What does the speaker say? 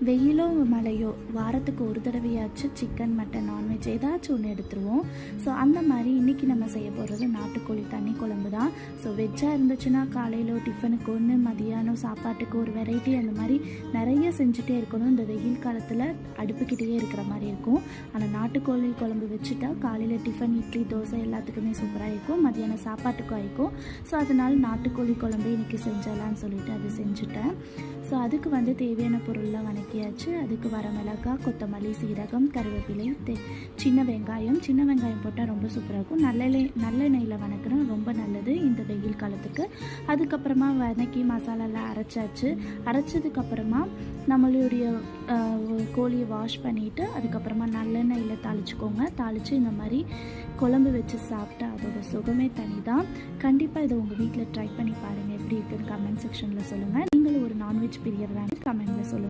வெயிலோ மழையோ வாரத்துக்கு ஒரு தடவையாச்சும் சிக்கன் மட்டன் நான்வெஜ் ஏதாச்சும் ஒன்று எடுத்துருவோம். ஸோ அந்த மாதிரி இன்றைக்கி நம்ம செய்ய போகிறது நாட்டுக்கோழி தண்ணி குழம்பு தான். ஸோ வெஜ்ஜாக இருந்துச்சுன்னா காலையில் டிஃபனுக்கு ஒன்று, மதியானம் சாப்பாட்டுக்கு ஒரு வெரைட்டி, அந்த மாதிரி நிறைய செஞ்சுட்டே இருக்கணும். இந்த வெயில் காலத்தில் அடுப்புக்கிட்டேயே இருக்கிற மாதிரி இருக்கும். ஆனால் நாட்டுக்கோழி குழம்பு வச்சுட்டா காலையில் டிஃபன், இட்லி, தோசை எல்லாத்துக்குமே சூப்பராக இருக்கும். மதியானம் சாப்பாட்டுக்கும் ஆகிக்கும். ஸோ அதனால் நாட்டுக்கோழி குழம்பு இன்றைக்கி செஞ்சிடலான்னு சொல்லிட்டு அது செஞ்சுட்டேன். ஸோ அதுக்கு வந்து தேவையான பொருள்லாம் வணக்கியாச்சு. அதுக்கு வரமிளகாய், கொத்தமல்லி, சீரகம், கருவேப்பிலை, சின்ன வெங்காயம் போட்டால் ரொம்ப சூப்பராக இருக்கும். நல்லெண்ணெயில் வணக்கினா ரொம்ப நல்லது இந்த வெயில் காலத்துக்கு. அதுக்கப்புறமா வதக்கி மசாலாலாம் அரைச்சாச்சு. அரைச்சதுக்கப்புறமா நம்மளுடைய கோழியை வாஷ் பண்ணிவிட்டு அதுக்கப்புறமா நல்லெண்ணெயில் தாளிச்சுக்கோங்க. தாளித்து இந்த மாதிரி குழம்பு வச்சு சாப்பிட்டா அதோட சுகமே தனி தான். கண்டிப்பாக இதை உங்கள் வீட்டில் ட்ரை பண்ணி பாருங்கள். எப்படி இருக்குன்னு கமெண்ட் செக்ஷனில் சொல்லுங்கள். நீங்களும் ஒரு நான்வெஜ் பிரியர் தானே, கமெண்ட்டில் சொல்லுங்கள்.